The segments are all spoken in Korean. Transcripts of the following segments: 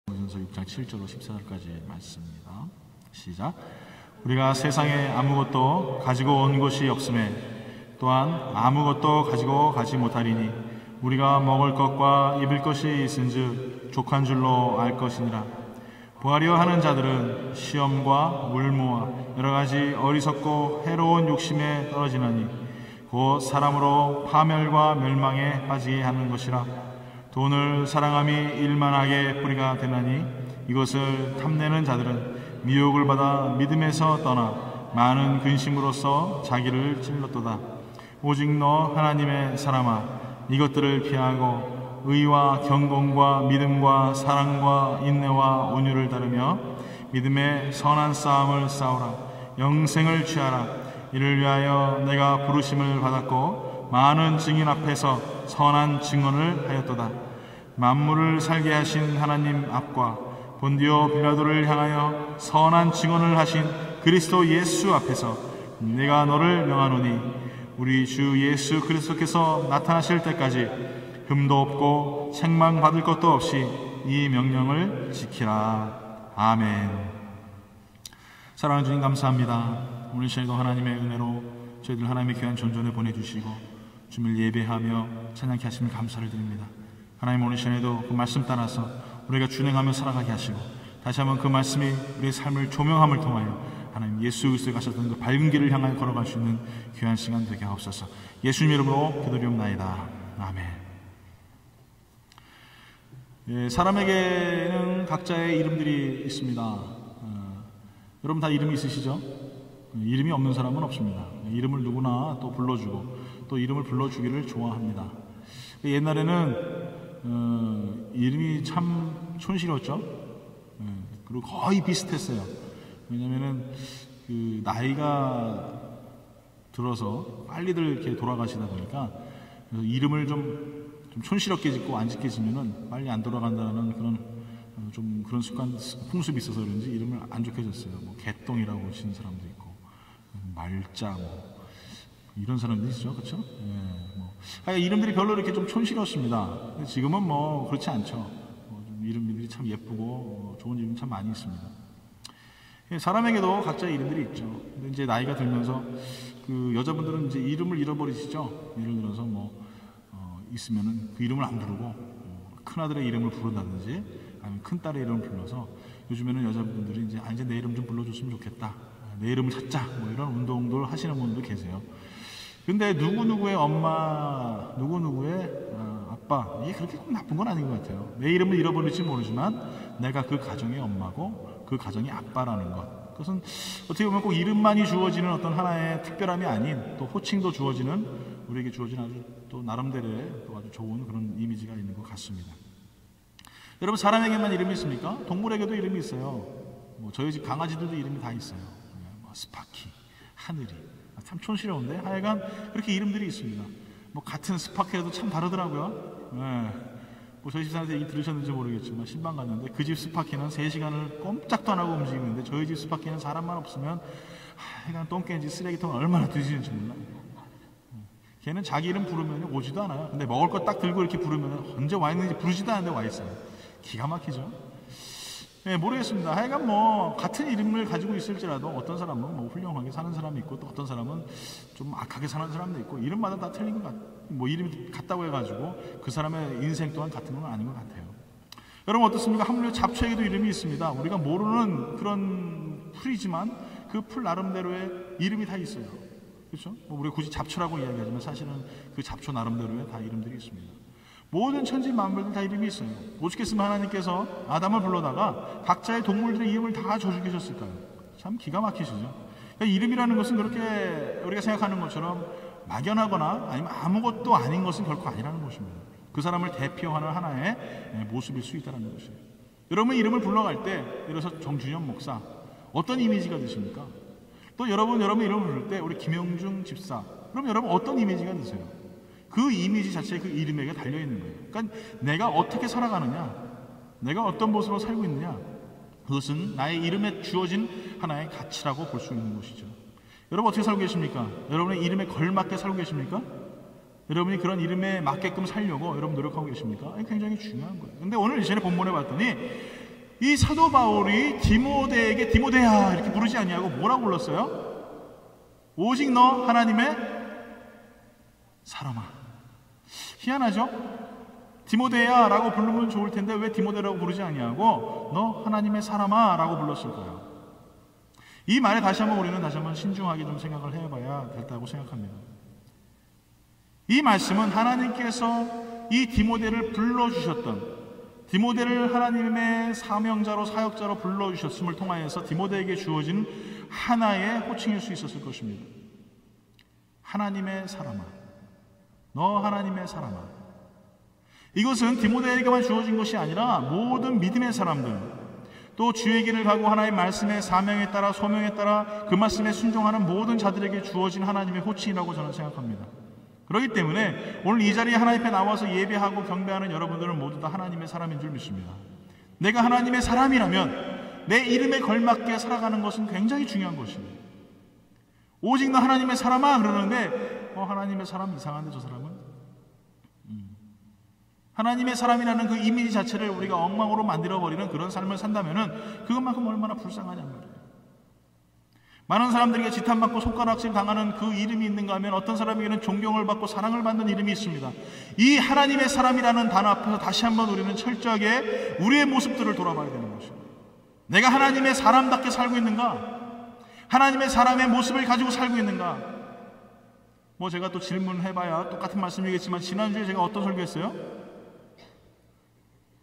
고린도전서 6장 7절로 14절까지 말씀입니다. 시작. 우리가 세상에 아무것도 가지고 온 것이 없음에 또한 아무것도 가지고 가지 못하리니 우리가 먹을 것과 입을 것이 있은즉 족한 줄로 알 것이니라. 부하려 하는 자들은 시험과 물모와 여러가지 어리석고 해로운 욕심에 떨어지나니 곧 사람으로 파멸과 멸망에 빠지게 하는 것이라. 돈을 사랑함이 일만하게 뿌리가 되나니 이것을 탐내는 자들은 미혹을 받아 믿음에서 떠나 많은 근심으로써 자기를 찔렀도다. 오직 너 하나님의 사람아, 이것들을 피하고 의와 경건과 믿음과 사랑과 인내와 온유를 따르며 믿음의 선한 싸움을 싸우라. 영생을 취하라. 이를 위하여 내가 부르심을 받았고 많은 증인 앞에서 선한 증언을 하였도다. 만물을 살게 하신 하나님 앞과 본디오 빌라도를 향하여 선한 증언을 하신 그리스도 예수 앞에서 내가 너를 명하노니 우리 주 예수 그리스도께서 나타나실 때까지 흠도 없고 책망받을 것도 없이 이 명령을 지키라. 아멘. 사랑하는 주님 감사합니다. 오늘 시간에도 하나님의 은혜로 저희들 하나님의 귀한 전전에 보내주시고 주님을 예배하며 찬양케 하시는 감사를 드립니다. 하나님, 오늘 시간에도 그 말씀 따라서 우리가 준행하며 살아가게 하시고 다시 한번 그 말씀이 우리의 삶을 조명함을 통하여 하나님 예수 그리스도에 가셨던 그 밝은 길을 향하여 걸어갈 수 있는 귀한 시간 되게 하옵소서. 예수님 이름으로 기도드리옵나이다. 아멘. 예, 사람에게는 각자의 이름들이 있습니다. 여러분 다 이름이 있으시죠? 이름이 없는 사람은 없습니다. 이름을 누구나 또 불러주고 또 이름을 불러주기를 좋아합니다. 옛날에는 이름이 참 촌스러웠죠. 그리고 거의 비슷했어요. 왜냐면은 그 나이가 들어서 빨리들 이렇게 돌아가시다 보니까 이름을 좀 촌스럽게 짓고 안 짓게 지면은 빨리 안 돌아간다는 그런 습관, 풍습이 있어서 그런지 이름을 안 좋게 졌어요. 뭐 개똥이라고 지는 사람도 있고, 말자, 이런 사람들이 있죠, 그렇죠? 이름들이 별로 이렇게 좀 촌스럽습니다. 지금은 뭐 그렇지 않죠. 이름들이 참 예쁘고 좋은 이름 참 많이 있습니다. 사람에게도 각자의 이름들이 있죠. 근데 이제 나이가 들면서 그 여자분들은 이제 이름을 잃어버리시죠. 예를 들어서 있으면은 그 이름을 안 부르고 큰 아들의 이름을 부른다든지 아니면 큰 딸의 이름을 불러서 요즘에는 여자분들이 이제 내 이름 좀 불러줬으면 좋겠다. 내 이름을 찾자. 이런 운동들 하시는 분도 계세요. 근데 누구누구의 엄마, 누구누구의 아빠, 이게 그렇게 꼭 나쁜 건 아닌 것 같아요. 내 이름을 잃어버릴지 모르지만 내가 그 가정의 엄마고 그 가정의 아빠라는 것. 그것은 어떻게 보면 꼭 이름만이 주어지는 어떤 하나의 특별함이 아닌 또 호칭도 주어지는 우리에게 주어진 아주 또 나름대로의 또 아주 좋은 그런 이미지가 있는 것 같습니다. 여러분, 사람에게만 이름이 있습니까? 동물에게도 이름이 있어요. 저희 집 강아지들도 이름이 다 있어요. 스파키, 하늘이. 참 촌스러운데 하여간 그렇게 이름들이 있습니다. 같은 스파키라도 참 다르더라고요. 저희 집사한테 얘기 들으셨는지 모르겠지만 신방 갔는데 그 집 스파키는 3시간을 꼼짝도 안 하고 움직이는데 저희 집 스파키는 사람만 없으면 하여간 똥개인지 쓰레기통을 얼마나 뒤지는지 몰라요. 걔는 자기 이름 부르면 오지도 않아요. 근데 먹을 거 딱 들고 이렇게 부르면 언제 와 있는지 부르지도 않는데 와 있어요. 기가 막히죠. 모르겠습니다. 하여간 같은 이름을 가지고 있을지라도 어떤 사람은 훌륭하게 사는 사람이 있고 또 어떤 사람은 좀 악하게 사는 사람도 있고 이름마다 다 틀린 것 같아요. 이름이 같다고 해가지고 그 사람의 인생 또한 같은 건 아닌 것 같아요. 여러분 어떻습니까? 하물며 잡초에게도 이름이 있습니다. 우리가 모르는 그런 풀이지만 그 풀 나름대로의 이름이 다 있어요. 그렇죠? 우리가 굳이 잡초라고 이야기하지만 사실은 그 잡초 나름대로의 다 이름들이 있습니다. 모든 천지 만물들 다 이름이 있어요. 오죽했으면 하나님께서 아담을 불러다가 각자의 동물들의 이름을 다 줘주셨을까요? 참 기가 막히시죠. 그러니까 이름이라는 것은 그렇게 우리가 생각하는 것처럼 막연하거나 아니면 아무것도 아닌 것은 결코 아니라는 것입니다. 그 사람을 대표하는 하나의 모습일 수 있다는 것이에요. 여러분 이름을 불러갈 때, 예를 들어서 정준현 목사, 어떤 이미지가 드십니까? 또 여러분 이름을 부를 때 우리 김영중 집사, 그럼 여러분 어떤 이미지가 드세요? 그 이미지 자체에 그 이름에게 달려있는 거예요. 그러니까 내가 어떻게 살아가느냐, 내가 어떤 모습으로 살고 있느냐, 그것은 나의 이름에 주어진 하나의 가치라고 볼 수 있는 것이죠. 여러분 어떻게 살고 계십니까? 여러분의 이름에 걸맞게 살고 계십니까? 여러분이 그런 이름에 맞게끔 살려고 여러분 노력하고 계십니까? 굉장히 중요한 거예요. 근데 오늘 이 시간에 본문에 봤더니 이 사도 바울이 디모데에게 디모데야 이렇게 부르지 않냐고 뭐라고 불렀어요? 오직 너 하나님의 사람아. 희한하죠? 디모데야 라고 부르면 좋을 텐데 왜 디모데라고 부르지 않냐고 너 하나님의 사람아 라고 불렀을 거예요. 이 말에 다시 한번 우리는 다시 한번 신중하게 좀 생각을 해봐야 된다고 생각합니다. 이 말씀은 하나님께서 이 디모데를 불러주셨던, 디모데를 하나님의 사명자로 사역자로 불러주셨음을 통하여서 디모데에게 주어진 하나의 호칭일 수 있었을 것입니다. 하나님의 사람아, 너 하나님의 사람아. 이것은 디모데에게만 주어진 것이 아니라 모든 믿음의 사람들, 또 주의 길을 가고 하나님의 말씀의 사명에 따라 소명에 따라 그 말씀에 순종하는 모든 자들에게 주어진 하나님의 호칭이라고 저는 생각합니다. 그렇기 때문에 오늘 이 자리에 하나님 앞에 나와서 예배하고 경배하는 여러분들은 모두 다 하나님의 사람인 줄 믿습니다. 내가 하나님의 사람이라면 내 이름에 걸맞게 살아가는 것은 굉장히 중요한 것입니다. 오직 너 하나님의 사람아 그러는데 하나님의 사람 이상한데 저 사람은? 하나님의 사람이라는 그 이미지 자체를 우리가 엉망으로 만들어버리는 그런 삶을 산다면 그것만큼 얼마나 불쌍하냔 말이에요. 많은 사람들에게 지탄받고 손가락질 당하는 그 이름이 있는가 하면 어떤 사람에게는 존경을 받고 사랑을 받는 이름이 있습니다. 이 하나님의 사람이라는 단어 앞에서 다시 한번 우리는 철저하게 우리의 모습들을 돌아봐야 되는 것입니다. 내가 하나님의 사람답게 살고 있는가? 하나님의 사람의 모습을 가지고 살고 있는가? 제가 또 질문해봐야 똑같은 말씀이겠지만 지난주에 제가 어떤 설교했어요?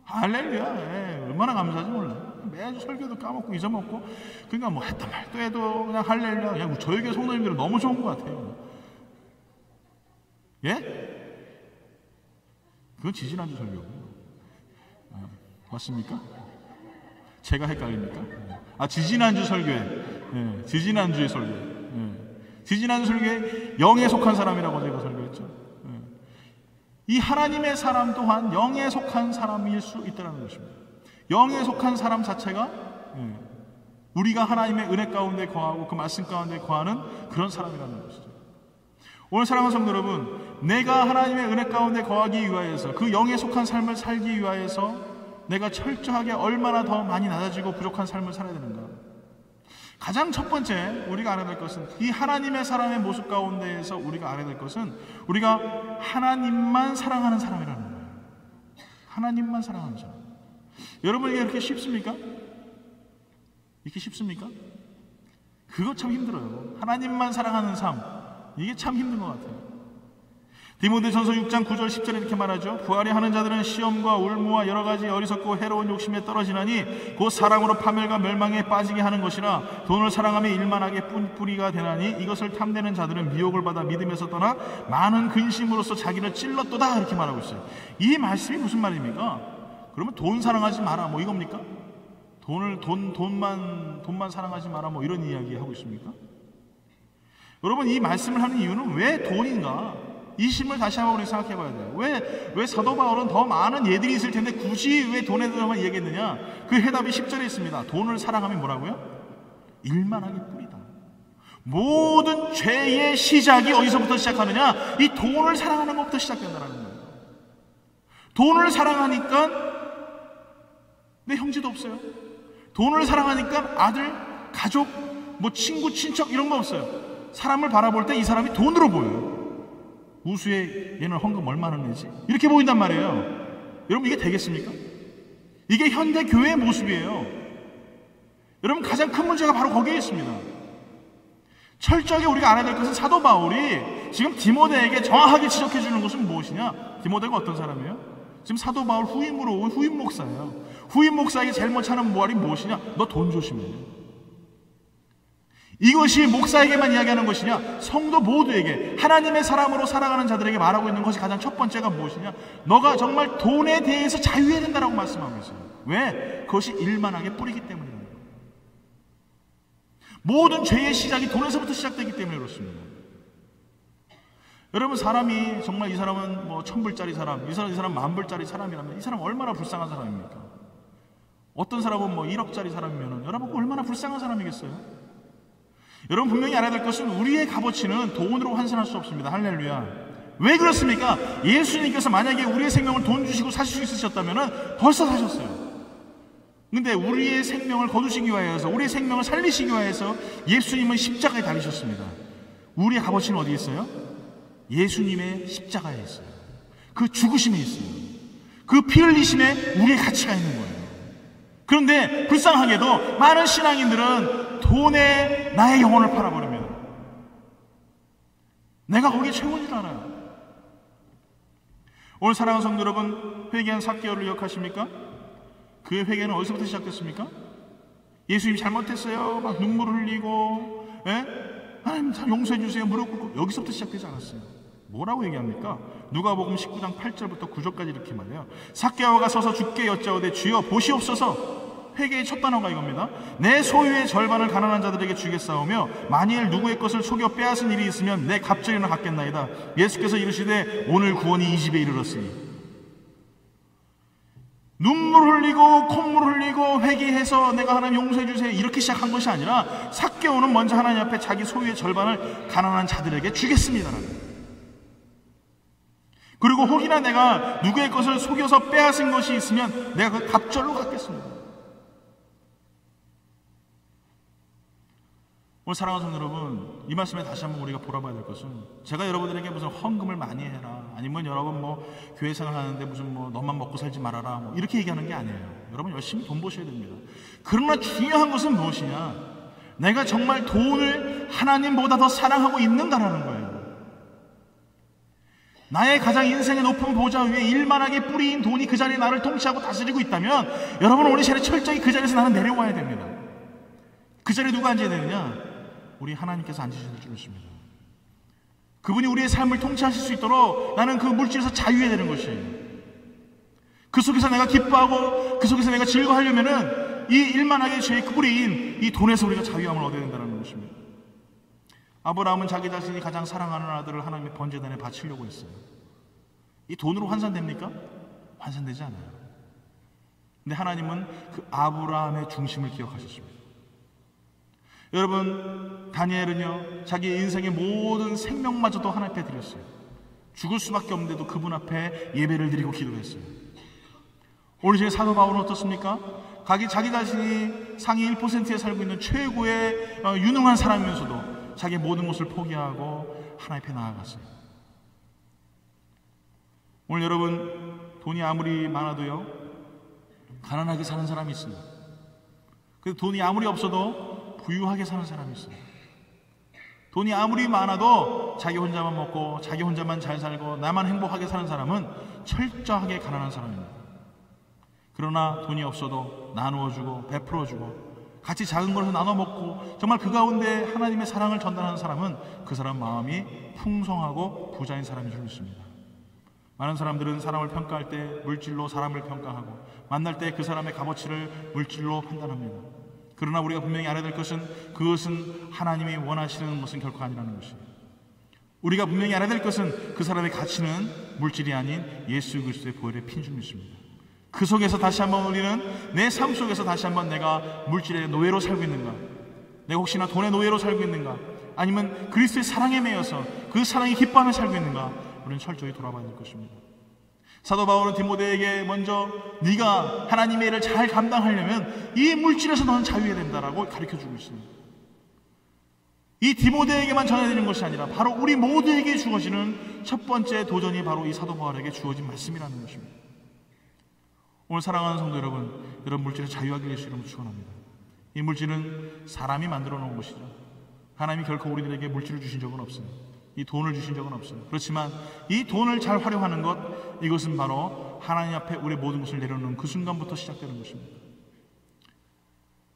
할렐루야. 얼마나 감사하지 몰라요. 매주 설교도 까먹고 잊어먹고 그러니까 했던 말 또 해도 그냥 할렐루야. 그냥 저희 교회 성도님들은 너무 좋은 것 같아요. 예? 그건 지지난주 설교고요. 맞습니까? 제가 헷갈립니까? 지지난주 설교에 지지난주의 설교 지지난주 설교에 영에 속한 사람이라고 제가 설교했죠. 이 하나님의 사람 또한 영에 속한 사람일 수 있다는 것입니다. 영에 속한 사람 자체가 우리가 하나님의 은혜 가운데 거하고 그 말씀 가운데 거하는 그런 사람이라는 것이죠. 오늘 사랑하는 성도 여러분, 내가 하나님의 은혜 가운데 거하기 위하여서 그 영에 속한 삶을 살기 위하여서 내가 철저하게 얼마나 더 많이 낮아지고 부족한 삶을 살아야 되는가. 가장 첫 번째 우리가 알아야 될 것은 이 하나님의 사람의 모습 가운데에서 우리가 알아야 될 것은 우리가 하나님만 사랑하는 사람이라는 거예요. 하나님만 사랑하는 사람. 여러분에게 이렇게 쉽습니까? 이렇게 쉽습니까? 그거 참 힘들어요. 하나님만 사랑하는 삶, 이게 참 힘든 것 같아요. 디모데전서 6장 9절 10절에 이렇게 말하죠. 부하려 하는 자들은 시험과 울무와 여러 가지 어리석고 해로운 욕심에 떨어지나니 곧 사랑으로 파멸과 멸망에 빠지게 하는 것이라. 돈을 사랑하며 일만하게 뿌리가 되나니 이것을 탐내는 자들은 미혹을 받아 믿음에서 떠나 많은 근심으로써 자기를 찔렀도다. 이렇게 말하고 있어요. 이 말씀이 무슨 말입니까? 그러면 돈 사랑하지 마라 이겁니까? 돈만 사랑하지 마라 이런 이야기 하고 있습니까? 여러분, 이 말씀을 하는 이유는 왜 돈인가? 이 심을 다시 한번 우리 생각해 봐야 돼요. 왜 사도 바울은 더 많은 예들이 있을 텐데 굳이 왜 돈에 대해서만 얘기했느냐? 그 해답이 10절에 있습니다. 돈을 사랑하면 뭐라고요? 일만하게 뿌리다. 모든 죄의 시작이 어디서부터 시작하느냐? 이 돈을 사랑하는 것부터 시작된다는 거예요. 돈을 사랑하니까 내 형제도 없어요. 돈을 사랑하니까 아들, 가족, 친구, 친척 이런 거 없어요. 사람을 바라볼 때 이 사람이 돈으로 보여요. 우수에 얘는 헌금 얼마나 내지? 이렇게 보인단 말이에요. 여러분, 이게 되겠습니까? 이게 현대 교회의 모습이에요. 여러분, 가장 큰 문제가 바로 거기에 있습니다. 철저하게 우리가 알아야 될 것은 사도 바울이 지금 디모데에게 정확하게 지적해 주는 것은 무엇이냐? 디모데가 어떤 사람이에요? 지금 사도 바울 후임으로 온 후임 목사예요. 후임 목사에게 제일 먼저 하는 말이 무엇이냐? 너 돈 조심해. 이것이 목사에게만 이야기하는 것이냐? 성도 모두에게, 하나님의 사람으로 살아가는 자들에게 말하고 있는 것이 가장 첫 번째가 무엇이냐? 너가 정말 돈에 대해서 자유해야 된다라고 말씀하고 있어요. 왜? 그것이 일만하게 뿌리기 때문이라는 거예요. 모든 죄의 시작이 돈에서부터 시작되기 때문에 그렇습니다. 여러분, 사람이 정말 이 사람은 1000불짜리 사람, 이 사람 10,000불짜리 사람이라면 이 사람 얼마나 불쌍한 사람입니까? 어떤 사람은 1억짜리 사람이면 여러분 얼마나 불쌍한 사람이겠어요? 여러분, 분명히 알아야 될 것은 우리의 값어치는 돈으로 환산할 수 없습니다. 할렐루야. 왜 그렇습니까? 예수님께서 만약에 우리의 생명을 돈 주시고 사실 수 있으셨다면 벌써 사셨어요. 근데 우리의 생명을 거두시기 위하여서, 우리의 생명을 살리시기 위하여서 예수님은 십자가에 달리셨습니다. 우리의 값어치는 어디에 있어요? 예수님의 십자가에 있어요. 그 죽으심에 있어요. 그 피 흘리심에 우리의 가치가 있는 거예요. 그런데 불쌍하게도 많은 신앙인들은 돈에 나의 영혼을 팔아버립니다. 내가 거기에 최고인 줄 알아요. 오늘 사랑하는 성도 여러분, 회개한 삭개오를 기억하십니까? 그의 회개는 어디서부터 시작됐습니까? 예수님 잘못했어요, 막 눈물을 흘리고, 하나님 용서해 주세요, 무릎 꿇고, 여기서부터 시작되지 않았어요. 뭐라고 얘기합니까? 누가복음 19장 8절부터 9절까지 이렇게 말해요. 삭개오가 서서 주께 여짜오되 주여 보시옵소서. 회개의 첫 단어가 이겁니다. 내 소유의 절반을 가난한 자들에게 주겠사오며 만일 누구의 것을 속여 빼앗은 일이 있으면 내 갑절이나 갚겠나이다. 예수께서 이르시되 오늘 구원이 이 집에 이르렀으니. 눈물 흘리고 콧물 흘리고 회개해서 내가 하나님 용서해 주세요 이렇게 시작한 것이 아니라, 삭개오는 먼저 하나님 앞에 자기 소유의 절반을 가난한 자들에게 주겠습니다라는. 그리고 혹이나 내가 누구의 것을 속여서 빼앗은 것이 있으면 내가 그 갑절로 갚겠습니다. 오늘 사랑하는 성도 여러분, 이 말씀에 다시 한번 우리가 돌아봐야 될 것은, 제가 여러분들에게 무슨 헌금을 많이 해라, 아니면 여러분 교회 생활하는데 무슨 너만 먹고 살지 말아라 이렇게 얘기하는 게 아니에요. 여러분 열심히 돈 버셔야 됩니다. 그러나 중요한 것은 무엇이냐, 내가 정말 돈을 하나님보다 더 사랑하고 있는가라는 거예요. 나의 가장 인생의 높은 보좌 위에 일만하게 뿌리인 돈이 그 자리에 나를 통치하고 다스리고 있다면, 여러분 오늘 시간에 철저히 그 자리에서 나는 내려와야 됩니다. 그 자리에 누가 앉아야 되느냐? 우리 하나님께서 앉으셔야 줄 것입니다. 그분이 우리의 삶을 통치하실 수 있도록 나는 그 물질에서 자유해야 되는 것이에요. 그 속에서 내가 기뻐하고 그 속에서 내가 즐거워하려면은 이 일만하게 죄의 뿌리인 이 돈에서 우리가 자유함을 얻어야 된다는 것입니다. 아브라함은 자기 자신이 가장 사랑하는 아들을 하나님의 번제단에 바치려고 했어요. 이 돈으로 환산됩니까? 환산되지 않아요. 근데 하나님은 그 아브라함의 중심을 기억하셨습니다. 여러분, 다니엘은요 자기 인생의 모든 생명마저도 하나님 앞에 드렸어요. 죽을 수밖에 없는데도 그분 앞에 예배를 드리고 기도했어요. 오늘 중에 사도 바울은 어떻습니까? 자기 자신이 상위 1%에 살고 있는 최고의 유능한 사람이면서도 자기의 모든 것을 포기하고 하나님 앞에 나아갔어요. 오늘 여러분, 돈이 아무리 많아도요 가난하게 사는 사람이 있어요. 그래서 돈이 아무리 없어도 부유하게 사는 사람이 있어요. 돈이 아무리 많아도 자기 혼자만 먹고 자기 혼자만 잘 살고 나만 행복하게 사는 사람은 철저하게 가난한 사람입니다. 그러나 돈이 없어도 나누어주고 베풀어주고 같이 작은 것을 나눠 먹고 정말 그 가운데 하나님의 사랑을 전달하는 사람은 그 사람 마음이 풍성하고 부자인 사람이 줄 있습니다. 많은 사람들은 사람을 평가할 때 물질로 사람을 평가하고 만날 때 그 사람의 값어치를 물질로 판단합니다. 그러나 우리가 분명히 알아야 될 것은, 그것은 하나님이 원하시는 것은 결코 아니라는 것이에요. 우리가 분명히 알아야 될 것은 그 사람의 가치는 물질이 아닌 예수 그리스도의 보혈의 피인 줄 믿습니다. 그 속에서 다시 한번 우리는 내 삶 속에서 다시 한번 내가 물질의 노예로 살고 있는가, 내가 혹시나 돈의 노예로 살고 있는가, 아니면 그리스도의 사랑에 매여서 그 사랑의 기쁨에 살고 있는가, 우리는 철저히 돌아봐야 될 것입니다. 사도 바울은 디모데에게 먼저 네가 하나님의 일을 잘 감당하려면 이 물질에서 너는 자유해야 된다라고 가르쳐주고 있습니다. 이 디모데에게만 전해드리는 것이 아니라 바로 우리 모두에게 주어지는 첫 번째 도전이 바로 이 사도 바울에게 주어진 말씀이라는 것입니다. 오늘 사랑하는 성도 여러분, 이런 물질에 자유하게 되시기를 여러분 축원합니다. 이 물질은 사람이 만들어 놓은 것이죠. 하나님이 결코 우리들에게 물질을 주신 적은 없어요. 이 돈을 주신 적은 없어요. 그렇지만 이 돈을 잘 활용하는 것, 이것은 바로 하나님 앞에 우리의 모든 것을 내려놓는 그 순간부터 시작되는 것입니다.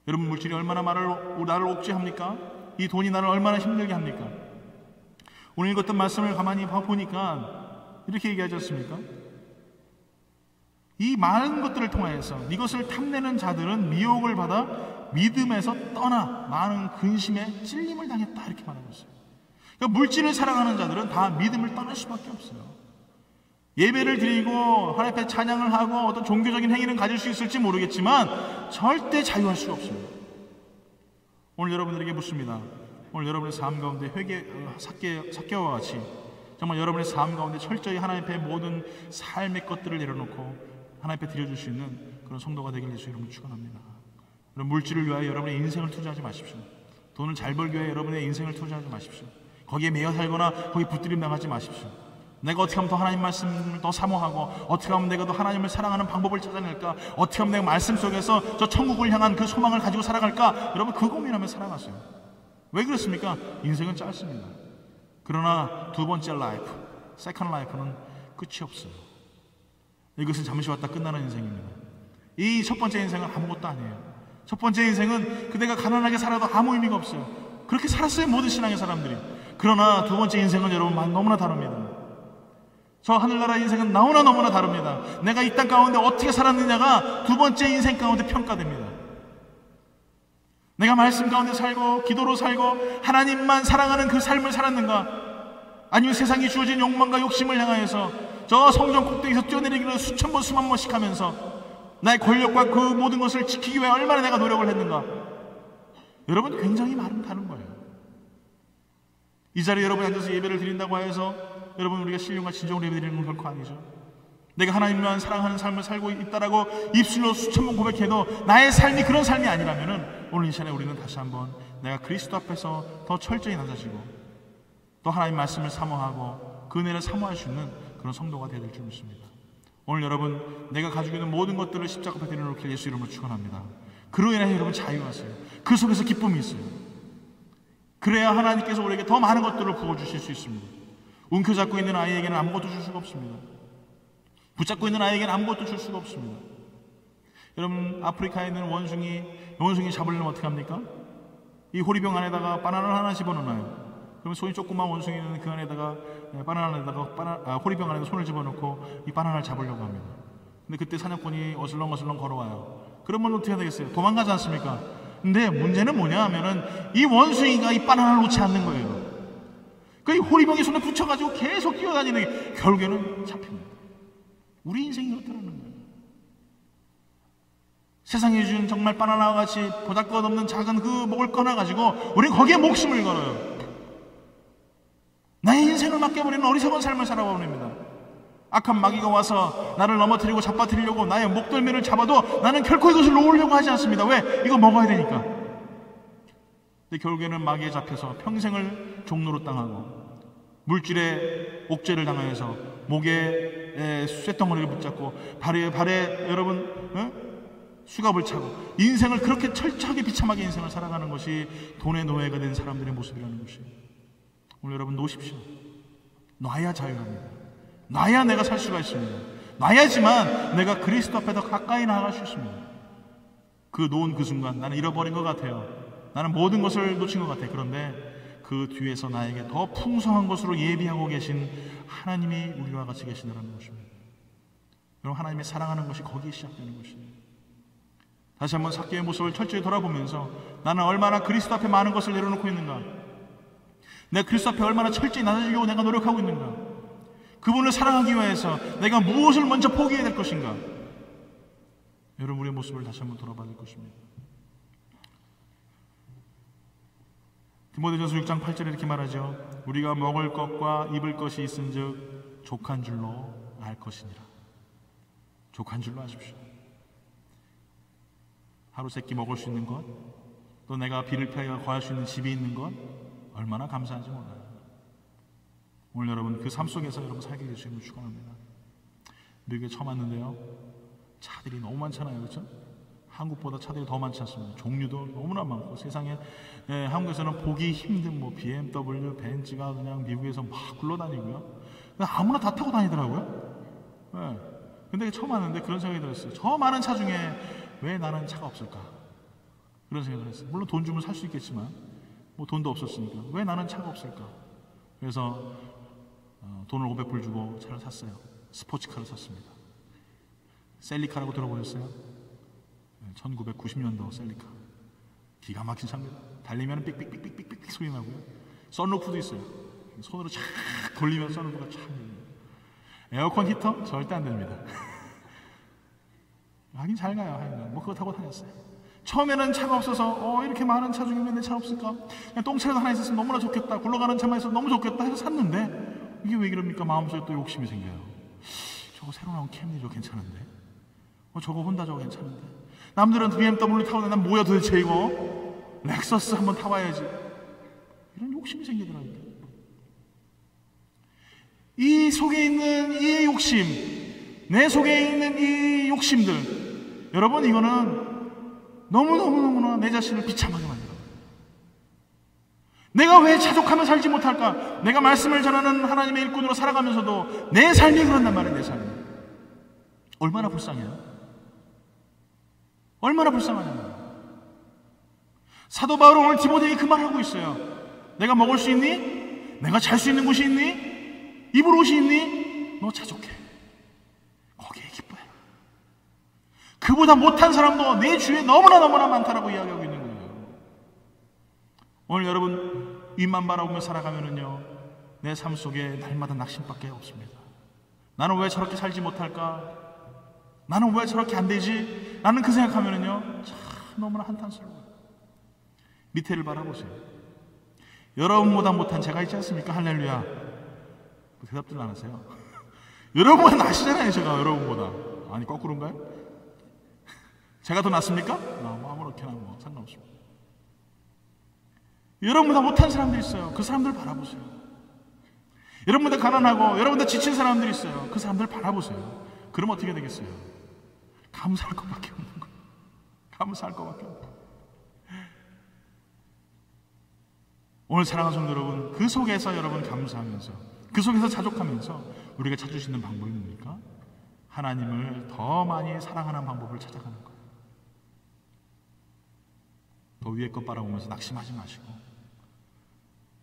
여러분, 물질이 얼마나 나를 옥죄합니까? 이 돈이 나를 얼마나 힘들게 합니까? 오늘 읽었던 말씀을 가만히 보니까 이렇게 얘기하지 않습니까? 이 많은 것들을 통하여서 이것을 탐내는 자들은 미혹을 받아 믿음에서 떠나 많은 근심에 찔림을 당했다, 이렇게 말하고 있어요. 그러니까 물질을 사랑하는 자들은 다 믿음을 떠날 수밖에 없어요. 예배를 드리고 하나님 앞에 찬양을 하고 어떤 종교적인 행위는 가질 수 있을지 모르겠지만 절대 자유할 수가 없습니다. 오늘 여러분들에게 묻습니다. 오늘 여러분의 삶 가운데 삭개와 같이 정말 여러분의 삶 가운데 철저히 하나님 앞에 모든 삶의 것들을 내려놓고 하나님 앞에 드려줄 수 있는 그런 성도가 되길 예수 이름으로 축원합니다. 여러분, 물질을 위하여 여러분의 인생을 투자하지 마십시오. 돈을 잘 벌기 위해 여러분의 인생을 투자하지 마십시오. 거기에 매여 살거나 거기 붙들림 당하지 마십시오. 내가 어떻게 하면 더 하나님 말씀을 더 사모하고, 어떻게 하면 내가 더 하나님을 사랑하는 방법을 찾아낼까, 어떻게 하면 내가 말씀 속에서 저 천국을 향한 그 소망을 가지고 살아갈까, 여러분 그 고민하며 살아가세요. 왜 그렇습니까? 인생은 짧습니다. 그러나 두 번째 라이프, 세컨드 라이프는 끝이 없어요. 이것은 잠시 왔다 끝나는 인생입니다. 이 첫 번째 인생은 아무것도 아니에요. 첫 번째 인생은 그대가 가난하게 살아도 아무 의미가 없어요. 그렇게 살았어요, 모든 신앙의 사람들이. 그러나 두 번째 인생은 여러분 너무나 다릅니다. 저 하늘나라 인생은 너무나 다릅니다. 내가 이 땅 가운데 어떻게 살았느냐가 두 번째 인생 가운데 평가됩니다. 내가 말씀 가운데 살고 기도로 살고 하나님만 사랑하는 그 삶을 살았는가, 아니면 세상이 주어진 욕망과 욕심을 향하여서 저 성전 꼭대기에서 뛰어내리기를 수천 번 수만 번씩 하면서 나의 권력과 그 모든 것을 지키기 위해 얼마나 내가 노력을 했는가. 여러분 굉장히 많은 다른 거예요. 이 자리에 여러분이 앉아서 예배를 드린다고 해서 여러분 우리가 신령과 진정으로 예배드리는 건 결코 아니죠. 내가 하나님만 사랑하는 삶을 살고 있다라고 입술로 수천 번 고백해도 나의 삶이 그런 삶이 아니라면은 오늘 이 시간에 우리는 다시 한번 내가 그리스도 앞에서 더 철저히 낮아지고 또 하나님 말씀을 사모하고 그 은혜를 사모할 수 있는 그런 성도가 되어야 될 줄 믿습니다. 오늘 여러분 내가 가지고 있는 모든 것들을 십자가 앞에 내려놓길 예수 이름으로 축원합니다. 그로 인해 여러분 자유하세요. 그 속에서 기쁨이 있어요. 그래야 하나님께서 우리에게 더 많은 것들을 부어주실 수 있습니다. 움켜잡고 있는 아이에게는 아무것도 줄 수가 없습니다. 붙잡고 있는 아이에게는 아무것도 줄 수가 없습니다. 여러분 아프리카에 있는 원숭이 잡으려면 어떻게 합니까? 이 호리병 안에다가 바나나를 하나 집어넣어요. 그러면 손이 조그만 원숭이는 그 안에다가 호리병 안에다 손을 집어넣고 이 바나나를 잡으려고 합니다. 근데 그때 사냥꾼이 어슬렁어슬렁 걸어와요. 그러면 어떻게 해야 되겠어요? 도망가지 않습니까? 근데 문제는 뭐냐 하면은 이 원숭이가 이 바나나를 놓지 않는 거예요. 그 호리병이 손에 붙여가지고 계속 뛰어다니는 게 결국에는 잡힙니다. 우리 인생이 그렇다는 거예요. 세상에 준 정말 바나나와 같이 보잘것없는 작은 그 목을 꺼내가지고 우리는 거기에 목숨을 걸어요. 나의 인생을 맡겨버리는 어리석은 삶을 살아버립니다. 악한 마귀가 와서 나를 넘어뜨리고 잡아뜨리려고 나의 목덜미를 잡아도 나는 결코 이것을 놓으려고 하지 않습니다. 왜? 이거 먹어야 되니까. 근데 결국에는 마귀에 잡혀서 평생을 종로로 당하고 물질의 옥죄를 당하여서 목에 쇳덩어리를 붙잡고 발에 여러분 수갑을 차고 인생을 그렇게 철저하게 비참하게 인생을 살아가는 것이 돈의 노예가 된 사람들의 모습이라는 것이에요. 오늘 여러분 놓으십시오. 놔야 자유합니다. 놔야 내가 살 수가 있습니다. 놔야지만 내가 그리스도 앞에 더 가까이 나아갈 수 있습니다. 그 놓은 그 순간 나는 잃어버린 것 같아요. 나는 모든 것을 놓친 것 같아요. 그런데 그 뒤에서 나에게 더 풍성한 것으로 예비하고 계신 하나님이 우리와 같이 계시다는 것입니다. 여러분 하나님의 사랑하는 것이 거기에 시작되는 것이에요. 다시 한번 삭개의 모습을 철저히 돌아보면서 나는 얼마나 그리스도 앞에 많은 것을 내려놓고 있는가, 내가 그리스도 앞에 얼마나 철저히 낮아지려고 내가 노력하고 있는가, 그분을 사랑하기 위해서 내가 무엇을 먼저 포기해야 될 것인가. 여러분 우리의 모습을 다시 한번 돌아봐야 될 것입니다. 디모데전서 6장 8절에 이렇게 말하죠. 우리가 먹을 것과 입을 것이 있은즉 족한 줄로 알 것이니라. 족한 줄로 아십시오. 하루 세끼 먹을 수 있는 것, 또 내가 비를 피하여 거할 수 있는 집이 있는 것, 얼마나 감사한지 몰라요. 오늘 여러분 그 삶 속에서 여러분 살게 되시는 걸 축원합니다. 미국에 처음 왔는데요, 차들이 너무 많잖아요, 그렇죠? 한국보다 차들이 더 많지 않습니다. 종류도 너무나 많고 세상에 한국에서는 보기 힘든 뭐 BMW, 벤츠가 그냥 미국에서 막 굴러다니고요. 그냥 아무나 다 타고 다니더라고요. 네. 근데 처음 왔는데 그런 생각이 들었어요. 저 많은 차 중에 왜 나는 차가 없을까? 그런 생각을 했어요. 물론 돈 주면 살 수 있겠지만 뭐 돈도 없었으니까 왜 나는 차가 없을까? 그래서 돈을 500불 주고 차를 샀어요. 스포츠카를 샀습니다. 셀리카라고 들어보셨어요? 1990년도 셀리카. 기가 막힌 차입니다. 달리면 삑삑삑삑삑삑 소리 나고요. 썬루프도 있어요. 손으로 쫙 돌리면 썬루프가 쫙 열려요. 에어컨 히터? 절대 안 됩니다. 하긴 잘 가요. 뭐 그거 타고 다녔어요. 처음에는 차가 없어서 이렇게 많은 차 중에 왜 내 차 없을까? 그냥 똥차라도 하나 있었으면 너무나 좋겠다. 굴러가는 차만 있어서 너무 좋겠다 해서 샀는데 이게 왜 그럽니까? 마음속에 또 욕심이 생겨요. 저거 새로 나온 캠리도 괜찮은데 저거 혼다 저거 괜찮은데. 남들은 BMW 타고 다니는 난 뭐야 도대체 이거. 렉서스 한번 타봐야지. 이런 욕심이 생기더라고요. 이 속에 있는 이 욕심, 내 속에 있는 이 욕심들, 여러분 이거는 너무너무너무나 내 자신을 비참하게 만들어요. 내가 왜 자족하며 살지 못할까? 내가 말씀을 전하는 하나님의 일꾼으로 살아가면서도 내 삶이 그런단 말이에요. 내 삶이 얼마나 불쌍해요. 얼마나 불쌍하냐고요. 사도 바울은 오늘 디모데에게 그 말을 하고 있어요. 내가 먹을 수 있니? 내가 잘 수 있는 곳이 있니? 입을 옷이 있니? 너 자족해. 거기에 기뻐해. 그보다 못한 사람도 내 주위에 너무나 많다라고 이야기하고 있는 거예요. 오늘 여러분 윗만 바라보며 살아가면은요, 내 삶 속에 날마다 낙심밖에 없습니다. 나는 왜 저렇게 살지 못할까? 나는 왜 저렇게 안 되지? 나는 그 생각하면은요, 참 너무나 한탄스러워요. 밑에를 바라보세요. 여러분보다 못한 제가 있지 않습니까? 할렐루야. 대답들 안 하세요. 여러분보다 낫시잖아요. 제가 여러분보다. 아니 거꾸로인가요? 제가 더 낫습니까? 아무렇게나 뭐 상관없습니다. 여러분보다 못한 사람들이 있어요. 그 사람들 바라보세요. 여러분보다 가난하고 여러분보다 지친 사람들이 있어요. 그 사람들 바라보세요. 그럼 어떻게 되겠어요? 감사할 것밖에 없는 거예요. 감사할 것밖에 없는 거예요. 오늘 사랑하는 성도 여러분, 그 속에서 여러분 감사하면서, 그 속에서 자족하면서 우리가 찾을 수 있는 방법이 뭡니까? 하나님을 더 많이 사랑하는 방법을 찾아가는 거예요. 더 위에 것 바라보면서 낙심하지 마시고,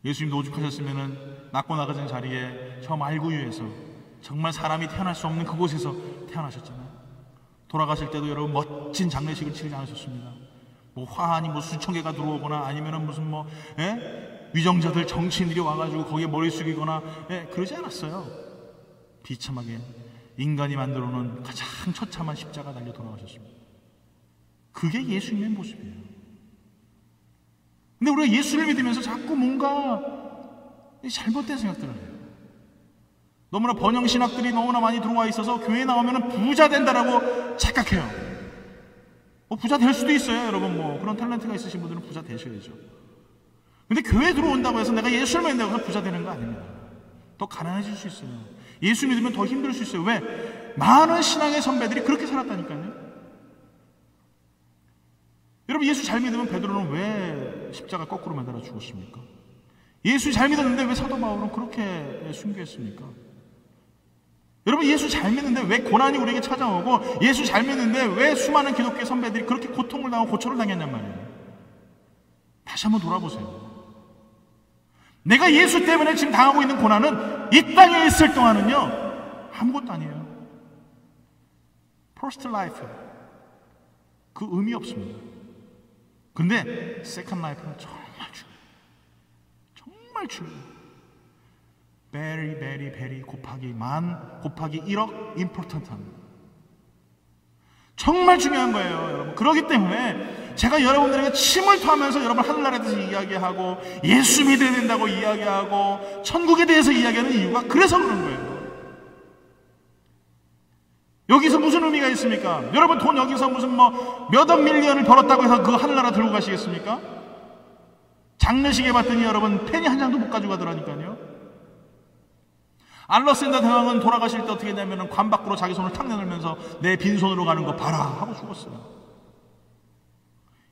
예수님도 오죽하셨으면은 낳고 나가진 자리에 저 말구유에서 정말 사람이 태어날 수 없는 그곳에서 태어나셨잖아요. 돌아가실 때도 여러분 멋진 장례식을 치르지 않으셨습니다. 뭐 화환이 뭐 수천 개가 들어오거나 아니면은 무슨 뭐 위정자들 정치인들이 와가지고 거기에 머리 숙이거나 그러지 않았어요. 비참하게 인간이 만들어 놓은 가장 처참한 십자가 달려 돌아가셨습니다. 그게 예수님의 모습이에요. 근데 우리가 예수를 믿으면서 자꾸 뭔가 잘못된 생각들을 해요. 너무나 번영신학들이 너무나 많이 들어와 있어서 교회에 나오면 부자 된다라고 착각해요. 부자 될 수도 있어요. 여러분 뭐 그런 탤런트가 있으신 분들은 부자 되셔야죠. 근데 교회에 들어온다고 해서 내가 예수를 믿는다고 해서 부자 되는 거 아닙니다. 더 가난해질 수 있어요. 예수 믿으면 더 힘들 수 있어요. 왜? 많은 신앙의 선배들이 그렇게 살았다니까요. 여러분 예수 잘 믿으면 베드로는 왜 십자가 거꾸로 매달아 죽었습니까? 예수 잘 믿었는데 왜 사도 바울은 그렇게 순교했습니까? 여러분 예수 잘 믿는데 왜 고난이 우리에게 찾아오고, 예수 잘 믿는데 왜 수많은 기독교 선배들이 그렇게 고통을 당하고 고초를 당했냔 말이에요. 다시 한번 돌아보세요. 내가 예수 때문에 지금 당하고 있는 고난은 이 땅에 있을 동안은요 아무것도 아니에요. First life 그 의미 없습니다. 근데 Second life는 정말 중요해요. 정말 중요해요. very very very 곱하기 만 곱하기 1억 important한, 정말 중요한 거예요 여러분. 그렇기 때문에 제가 여러분들에게 침을 토하면서 여러분 하늘나라에 대해서 이야기하고 예수 믿어야 된다고 이야기하고 천국에 대해서 이야기하는 이유가 그래서 그런 거예요. 여기서 무슨 의미가 있습니까? 여러분 돈 여기서 무슨 뭐 몇억 밀리언을 벌었다고 해서 그 하늘나라 들고 가시겠습니까? 장례식에 봤더니 여러분 펜이 한 장도 못 가져가더라니까요. 알렉산더 대왕은 돌아가실 때 어떻게 했냐면 관 밖으로 자기 손을 탁 내밀면서 내 빈손으로 가는 거 봐라 하고 죽었어요.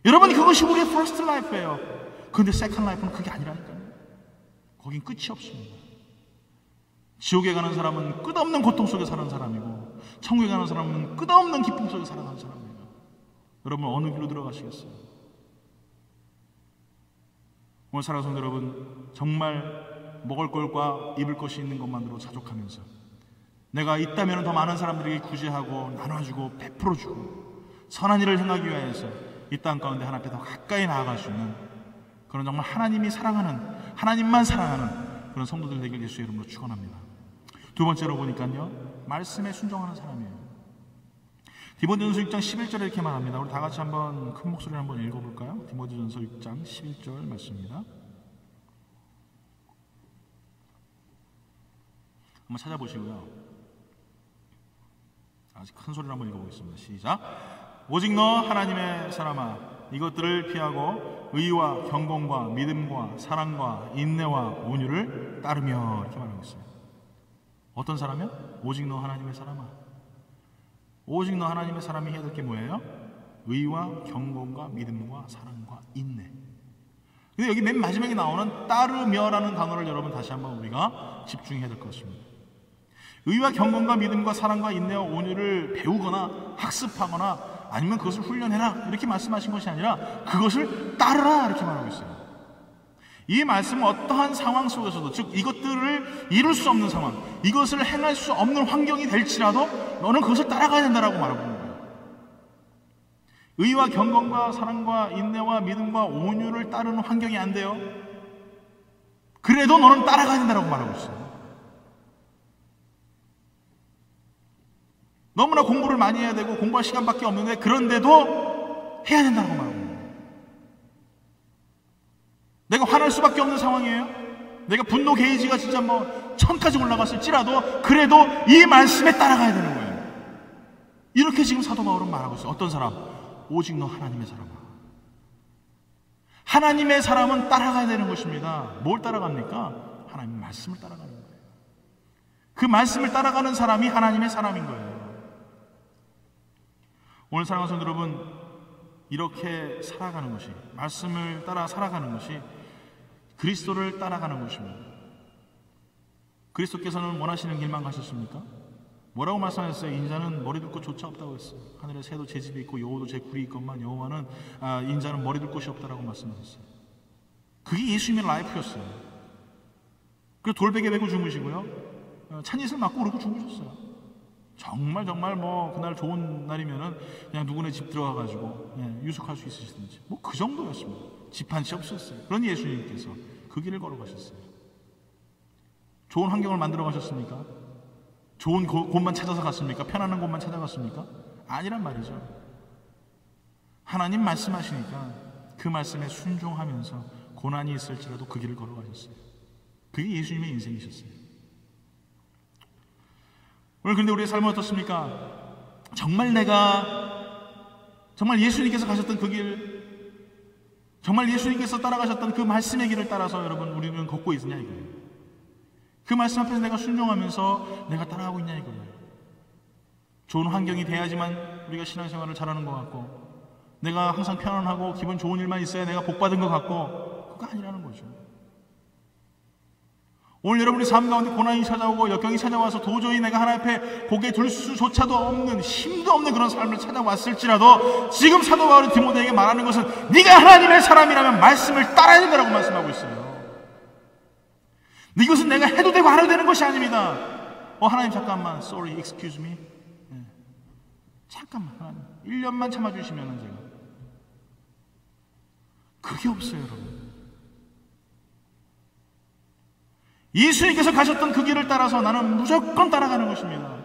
여러분 그것이 우리의 first life예요. 그런데 second life는 그게 아니라니까요. 거긴 끝이 없습니다. 지옥에 가는 사람은 끝없는 고통 속에 사는 사람이고, 천국에 가는 사람은 끝없는 기쁨 속에 살아가는 사람이에요. 여러분 어느 길로 들어가시겠어요? 오늘 살아가는 성도 여러분, 정말 먹을 것과 입을 것이 있는 것만으로 자족하면서 내가 있다면 더 많은 사람들에게 구제하고 나눠주고 베풀어주고 선한 일을 행하기 위해서 이 땅 가운데 하나님 앞에 더 가까이 나아갈 수 있는 그런 정말 하나님이 사랑하는, 하나님만 사랑하는 그런 성도들 되길 예수의 이름으로 축원합니다. 두 번째로 보니까요, 말씀에 순종하는 사람이에요. 디모데전서 6장 11절에 이렇게 말합니다. 우리 다 같이 한번 큰 목소리로 한번 읽어볼까요? 디모데전서 6장 11절 말씀입니다. 한번 찾아보시고요. 아주 큰 소리로 한번 읽어보겠습니다. 시작. 오직 너 하나님의 사람아, 이것들을 피하고 의와 경건과 믿음과 사랑과 인내와 온유를 따르며, 이렇게 말하고 있어요. 어떤 사람이요? 오직 너 하나님의 사람아. 오직 너 하나님의 사람이 해야 될 게 뭐예요? 의와 경건과 믿음과 사랑과 인내. 근데 여기 맨 마지막에 나오는 따르며라는 단어를 여러분 다시 한번 우리가 집중해야 될 것 같습니다. 의와 경건과 믿음과 사랑과 인내와 온유를 배우거나 학습하거나 아니면 그것을 훈련해라 이렇게 말씀하신 것이 아니라 그것을 따르라 이렇게 말하고 있어요. 이 말씀은 어떠한 상황 속에서도, 즉 이것들을 이룰 수 없는 상황, 이것을 행할 수 없는 환경이 될지라도 너는 그것을 따라가야 된다라고 말하고 있는 거예요. 의와 경건과 사랑과 인내와 믿음과 온유를 따르는 환경이 안 돼요. 그래도 너는 따라가야 된다라고 말하고 있어요. 너무나 공부를 많이 해야 되고 공부할 시간밖에 없는데 그런데도 해야 된다고 말하고 있는 거예요. 내가 화날 수밖에 없는 상황이에요. 내가 분노 게이지가 진짜 뭐 1000까지 올라갔을지라도 그래도 이 말씀에 따라가야 되는 거예요. 이렇게 지금 사도 바울은 말하고 있어요. 어떤 사람? 오직 너 하나님의 사람아. 하나님의 사람은 따라가야 되는 것입니다. 뭘 따라갑니까? 하나님의 말씀을 따라가는 거예요. 그 말씀을 따라가는 사람이 하나님의 사람인 거예요. 오늘 사랑하는 성도 여러분, 이렇게 살아가는 것이, 말씀을 따라 살아가는 것이 그리스도를 따라가는 것입니다. 그리스도께서는 원하시는 길만 가셨습니까? 뭐라고 말씀하셨어요? 인자는 머리 둘 곳조차 없다고 했어요. 하늘에 새도 제 집이 있고 여호도 제 굴이 있건만 여호와는 인자는 머리 둘 곳이 없다라고 말씀하셨어요. 그게 예수님의 라이프였어요. 그리고 돌베개 메고 주무시고요, 찬이슬 맞고 그러고 주무셨어요. 정말 뭐 그날 좋은 날이면은 그냥 누구네 집 들어가가지고 유숙할 수 있으시든지 뭐 그 정도였습니다. 집 한 채 없었어요. 그런 예수님께서 그 길을 걸어가셨어요. 좋은 환경을 만들어 가셨습니까? 좋은 곳만 찾아서 갔습니까? 편안한 곳만 찾아갔습니까? 아니란 말이죠. 하나님 말씀하시니까 그 말씀에 순종하면서 고난이 있을지라도 그 길을 걸어가셨어요. 그게 예수님의 인생이셨어요. 오늘 그런데 우리의 삶은 어떻습니까? 정말 예수님께서 가셨던 그 길, 정말 예수님께서 따라가셨던 그 말씀의 길을 따라서 여러분 우리는 걷고 있느냐 이거예요. 그 말씀 앞에서 내가 순종하면서 내가 따라가고 있냐 이거예요. 좋은 환경이 돼야지만 우리가 신앙생활을 잘하는 것 같고, 내가 항상 편안하고 기분 좋은 일만 있어야 내가 복받은 것 같고, 그거 아니라는 거죠. 오늘 여러분의 삶 가운데 고난이 찾아오고 역경이 찾아와서 도저히 내가 하나님 앞에 고개 둘 수조차도 없는, 힘도 없는 그런 삶을 찾아왔을지라도 지금 사도 바울이 디모데에게 말하는 것은 네가 하나님의 사람이라면 말씀을 따라야 된다고 말씀하고 있어요. 이것은 내가 해도 되고 안 해도 되는 것이 아닙니다. 하나님 잠깐만, sorry, excuse me. 잠깐만, 하나님 1년만 참아주시면 제가. 그게 없어요, 여러분. 예수님께서 가셨던 그 길을 따라서 나는 무조건 따라가는 것입니다.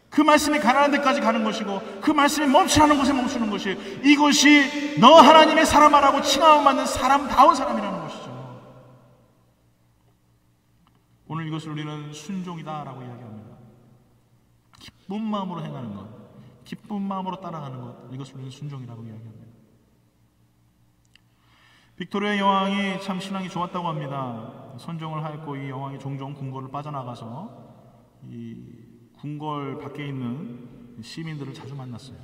그 말씀이 가라는 데까지 가는 것이고, 그 말씀이 멈추라는 곳에 멈추는 것이, 이것이 너 하나님의 사람아라고 칭함을 받는 사람다운 사람이라는 것이죠. 오늘 이것을 우리는 순종이다라고 이야기합니다. 기쁜 마음으로 행하는 것, 기쁜 마음으로 따라가는 것, 이것을 우리는 순종이라고 이야기합니다. 빅토리아 여왕이 참 신앙이 좋았다고 합니다. 선종을 하였고 이 여왕이 종종 궁궐을 빠져나가서 이 궁궐 밖에 있는 시민들을 자주 만났어요.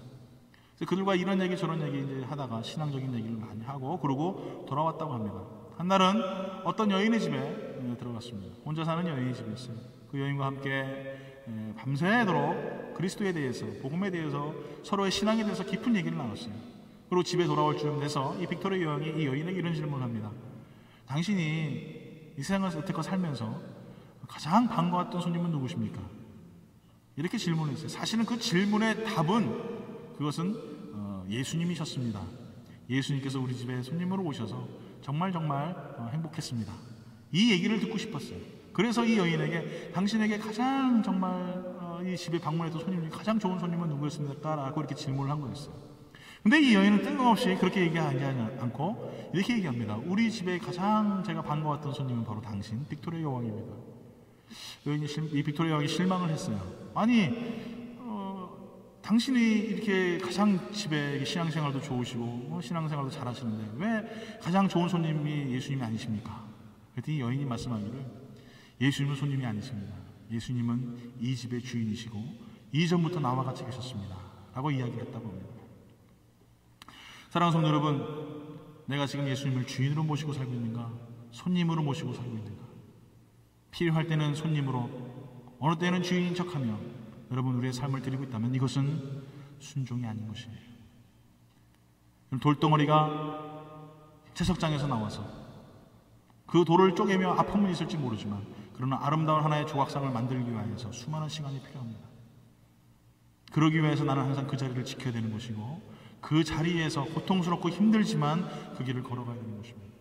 그래서 그들과 이런 얘기 저런 얘기 이제 하다가 신앙적인 얘기를 많이 하고 그러고 돌아왔다고 합니다. 한날은 어떤 여인의 집에 들어갔습니다. 혼자 사는 여인의 집에 있어요. 그 여인과 함께 밤새도록 그리스도에 대해서, 복음에 대해서, 서로의 신앙에 대해서 깊은 얘기를 나눴어요. 그리고 집에 돌아올 즈음 돼서 이 빅토리아 여왕이 이 여인에게 이런 질문을 합니다. 당신이 이 세상에서 여태껏 살면서 가장 반가웠던 손님은 누구십니까? 이렇게 질문했어요. 사실은 그 질문의 답은 그것은 예수님이셨습니다. 예수님께서 우리 집에 손님으로 오셔서 정말 행복했습니다. 이 얘기를 듣고 싶었어요. 그래서 이 여인에게 당신에게 가장 정말 이 집에 방문했던 손님 중에 가장 좋은 손님은 누구였습니까? 라고 이렇게 질문을 한 거였어요. 근데 이 여인은 뜬금없이 그렇게 얘기하지 않고 이렇게 얘기합니다. 우리 집에 가장 제가 반가웠던 손님은 바로 당신, 빅토리아 여왕입니다. 이 빅토리아 여왕이 실망을 했어요. 아니 당신이 이렇게 가장 집에 신앙생활도 좋으시고 신앙생활도 잘하시는데 왜 가장 좋은 손님이 예수님이 아니십니까? 그랬더니 여인이 말씀하기를 예수님은 손님이 아니십니다. 예수님은 이 집의 주인이시고 이전부터 나와 같이 계셨습니다 라고 이야기를 했다고 합니다. 사랑하는 성도 여러분, 내가 지금 예수님을 주인으로 모시고 살고 있는가? 손님으로 모시고 살고 있는가? 필요할 때는 손님으로, 어느 때는 주인인 척하며 여러분 우리의 삶을 드리고 있다면 이것은 순종이 아닌 것이에요. 돌덩어리가 채석장에서 나와서 그 돌을 쪼개며 아픔은 있을지 모르지만 그러나 아름다운 하나의 조각상을 만들기 위해서 수많은 시간이 필요합니다. 그러기 위해서 나는 항상 그 자리를 지켜야 되는 것이고 그 자리에서 고통스럽고 힘들지만 그 길을 걸어가야 되는 것입니다.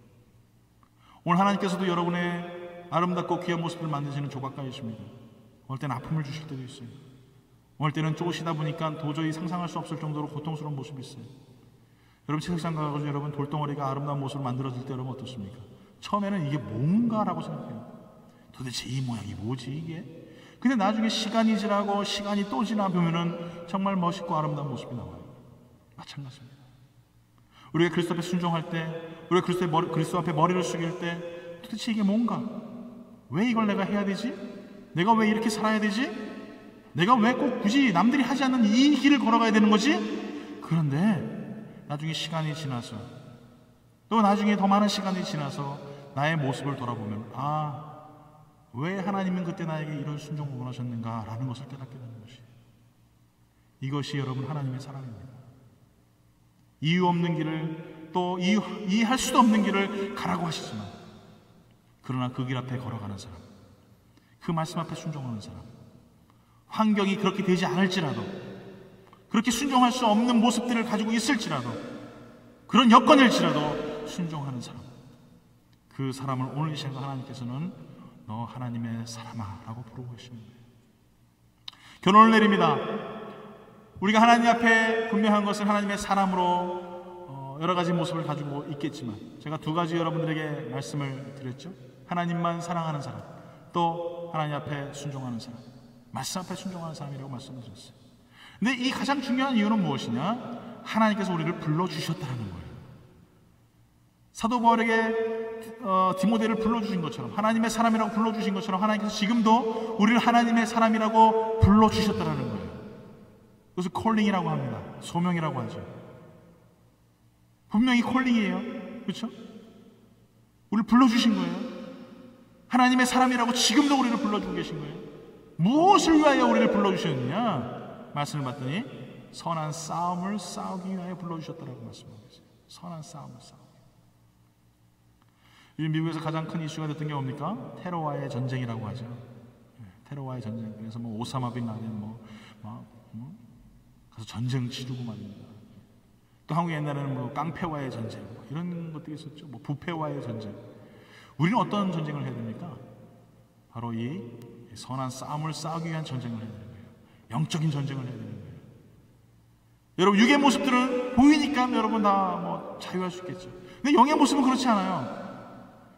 오늘 하나님께서도 여러분의 아름답고 귀한 모습을 만드시는 조각가이십니다. 어느 때는 아픔을 주실 때도 있어요. 어느 때는 쪼시다 보니까 도저히 상상할 수 없을 정도로 고통스러운 모습이 있어요. 여러분 채석장 가가지고 여러분 돌덩어리가 아름다운 모습을 만들어질 때 여러분 어떻습니까? 처음에는 이게 뭔가라고 생각해요. 도대체 이 모양이 뭐지 이게? 근데 나중에 시간이 지나고 시간이 또 지나보면은 정말 멋있고 아름다운 모습이 나와요. 마찬가지입니다. 우리가 그리스도 앞에 순종할 때, 우리가 그리스도 앞에 머리를 숙일 때 도대체 이게 뭔가? 왜 이걸 내가 해야 되지? 내가 왜 이렇게 살아야 되지? 내가 왜 꼭 굳이 남들이 하지 않는 이 길을 걸어가야 되는 거지? 그런데 나중에 시간이 지나서 또 나중에 더 많은 시간이 지나서 나의 모습을 돌아보면 왜 하나님은 그때 나에게 이런 순종을 원하셨는가 라는 것을 깨닫게 되는 것이, 이것이 여러분 하나님의 사랑입니다. 이유 없는 길을, 또 이해할 수도 없는 길을 가라고 하시지만 그러나 그 길 앞에 걸어가는 사람, 그 말씀 앞에 순종하는 사람, 환경이 그렇게 되지 않을지라도, 그렇게 순종할 수 없는 모습들을 가지고 있을지라도, 그런 여건일지라도 순종하는 사람, 그 사람을 오늘 이 시간 하나님께서는 너 하나님의 사람아 라고 부르고 계시는 거예요. 결론을 내립니다. 우리가 하나님 앞에 분명한 것은 하나님의 사람으로 여러 가지 모습을 가지고 있겠지만 제가 두 가지 여러분들에게 말씀을 드렸죠. 하나님만 사랑하는 사람, 또 하나님 앞에 순종하는 사람, 말씀 앞에 순종하는 사람이라고 말씀을 드렸어요. 근데 이 가장 중요한 이유는 무엇이냐? 하나님께서 우리를 불러주셨다는 거예요. 사도 바울에게 디모데를 불러주신 것처럼, 하나님의 사람이라고 불러주신 것처럼 하나님께서 지금도 우리를 하나님의 사람이라고 불러주셨다는 거예요. 그것을 콜링이라고 합니다. 소명이라고 하죠. 분명히 콜링이에요. 그렇죠? 우리를 불러주신 거예요. 하나님의 사람이라고 지금도 우리를 불러주고 계신 거예요. 무엇을 위하여 우리를 불러주셨느냐? 말씀을 봤더니 선한 싸움을 싸우기 위하여 불러주셨다라고 말씀하고 있어요. 선한 싸움을 싸우기. 요즘 미국에서 가장 큰 이슈가 됐던 게 뭡니까? 테러와의 전쟁이라고 하죠. 테러와의 전쟁. 그래서 오사마 빈 라덴 가서 전쟁 치르고 말입니다. 또 한국 옛날에는 깡패와의 전쟁 이런 것들이 있었죠. 부패와의 전쟁. 우리는 어떤 전쟁을 해야 됩니까? 바로 이 선한 싸움을 싸우기 위한 전쟁을 해야 되는 거예요. 영적인 전쟁을 해야 되는 거예요. 여러분 육의 모습들은 보이니까 여러분 다 자유할 수 있겠죠. 근데 영의 모습은 그렇지 않아요.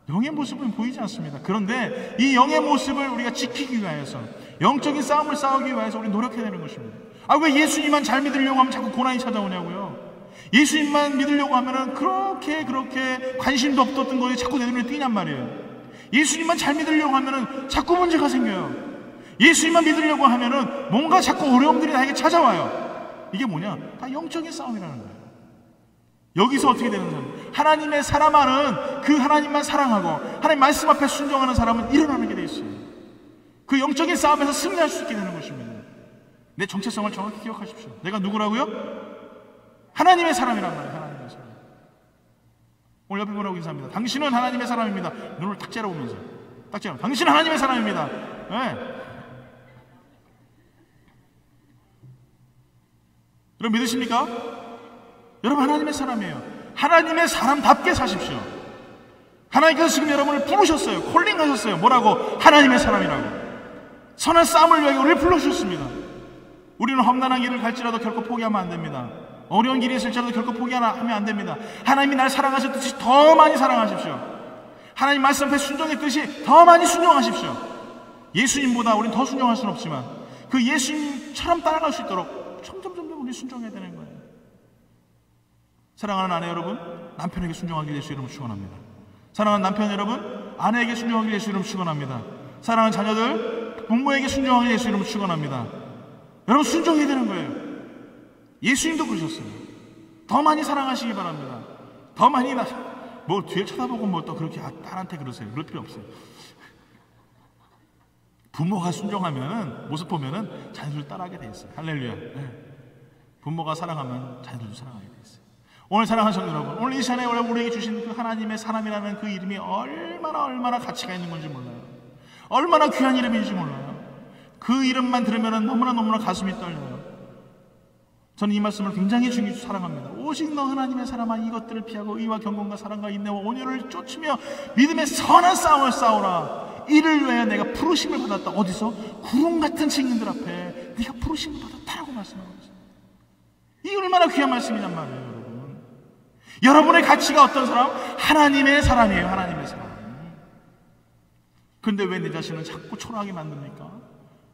영의 모습은 보이지 않습니다. 그런데 이 영의 모습을 우리가 지키기 위해서, 영적인 싸움을 싸우기 위해서 우리 노력해야 되는 것입니다. 왜 예수님만 잘 믿으려고 하면 자꾸 고난이 찾아오냐고요. 예수님만 믿으려고 하면은 그렇게 관심도 없었던 것이 자꾸 내 눈에 띄냔 말이에요. 예수님만 잘 믿으려고 하면은 자꾸 문제가 생겨요. 예수님만 믿으려고 하면은 뭔가 자꾸 어려움들이 나에게 찾아와요. 이게 뭐냐? 다 영적인 싸움이라는 거예요. 여기서 어떻게 되는 사람? 하나님의 사람은 그 하나님만 사랑하고 하나님 말씀 앞에 순종하는 사람은 일어나는 게 돼 있어요. 그 영적인 싸움에서 승리할 수 있게 되는 것입니다. 내 정체성을 정확히 기억하십시오. 내가 누구라고요? 하나님의 사람이란 말이에요. 하나님의 사람. 오늘 옆에 보라고 인사합니다. 당신은 하나님의 사람입니다. 눈을 딱 째려보면서 딱 째려. 당신은 하나님의 사람입니다. 네. 여러분 믿으십니까? 여러분 하나님의 사람이에요. 하나님의 사람답게 사십시오. 하나님께서 지금 여러분을 부르셨어요. 콜링하셨어요. 뭐라고? 하나님의 사람이라고. 선한 싸움을 위하여 우리를 불러주셨습니다. 우리는 험난한 길을 갈지라도 결코 포기하면 안 됩니다. 어려운 길이 있을지라도 결코 포기하면 안 됩니다. 하나님이 날 사랑하셨듯이 더 많이 사랑하십시오. 하나님 말씀 앞에 순종했듯이 더 많이 순종하십시오. 예수님보다 우리는 더 순종할 수는 없지만 그 예수님처럼 따라갈 수 있도록 점점 순종해야 되는 거예요. 사랑하는 아내 여러분, 남편에게 순종하기 예수 이름으로 축원합니다. 사랑하는 남편 여러분, 아내에게 순종하기 예수 이름으로 축원합니다. 사랑하는 자녀들, 부모에게 순종하기 예수 이름으로 축원합니다. 여러분, 순종해야 되는 거예요. 예수님도 그러셨어요. 더 많이 사랑하시기 바랍니다. 더 많이 뭐 뒤에 쳐다보고 뭐 또 그렇게 딸한테 그러세요. 그럴 필요 없어요. 부모가 순종하면 모습 보면은 자녀들 따라하게 돼 있어요. 할렐루야. 네. 부모가 사랑하면 자녀들도 사랑하게 돼 있어요. 오늘 사랑하는 성도 여러분, 오늘 이 시간에 우리에게 주신 그 하나님의 사람이라는 그 이름이 얼마나 가치가 있는 건지 몰라요. 얼마나 귀한 이름인지 몰라요. 그 이름만 들으면 너무나 가슴이 떨려요. 저는 이 말씀을 굉장히 중요히 사랑합니다. 오직 너 하나님의 사람아, 이것들을 피하고 의와 경건과 사랑과 인내와 온유를 쫓으며 믿음의 선한 싸움을 싸우라. 이를 위하여 내가 부르심을 받았다. 어디서? 구름 같은 증인들 앞에 네가 부르심을 받았다라고 말씀하고 있어요. 이 얼마나 귀한 말씀이란 말이에요, 여러분. 여러분의 가치가 어떤 사람? 하나님의 사람이에요. 하나님의 사람. 그런데 왜 내 자신을 자꾸 초라하게 만듭니까?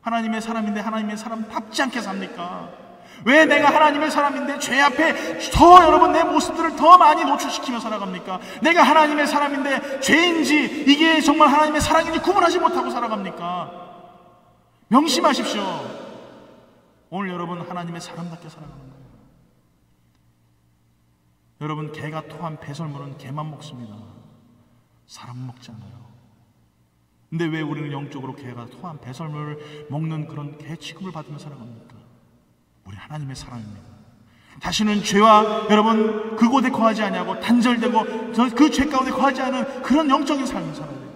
하나님의 사람인데 하나님의 사람답지 않게 삽니까? 왜 내가 하나님의 사람인데 죄 앞에 더 여러분 내 모습들을 더 많이 노출시키며 살아갑니까? 내가 하나님의 사람인데 죄인지 이게 정말 하나님의 사랑인지 구분하지 못하고 살아갑니까? 명심하십시오. 오늘 여러분 하나님의 사람답게 살아가는 거예요. 여러분, 개가 토한 배설물은 개만 먹습니다. 사람 먹지 않아요. 근데 왜 우리는 영적으로 개가 토한 배설물을 먹는 그런 개 취급을 받으며 살아갑니까? 우리 하나님의 사람입니다. 다시는 죄와 여러분 그곳에 거하지 아니하고 단절되고 그 죄 가운데 거하지 않은 그런 영적인 삶을 살아야 돼요.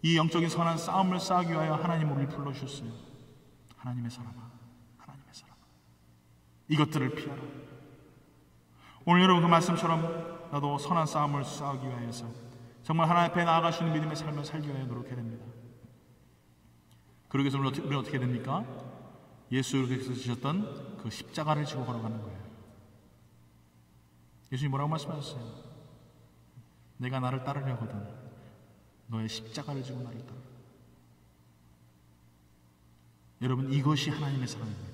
이 영적인 선한 싸움을 싸우기 위하여 하나님 우리를 불러주셨어요. 하나님의 사람아, 하나님의 사람아, 이것들을 피하라. 오늘 여러분 그 말씀처럼 나도 선한 싸움을 싸우기 위하여서 정말 하나님 앞에 나아갈 수 있는 믿음의 삶을 살기 위하여 노력해야 됩니다. 그러기 위해서 우리는 어떻게 됩니까? 예수께서 지셨던 그 십자가를 지고 걸어가는 거예요. 예수님이 뭐라고 말씀하셨어요? 내가 나를 따르려거든 너의 십자가를 지고 나를 따르라. 여러분, 이것이 하나님의 사랑입니다.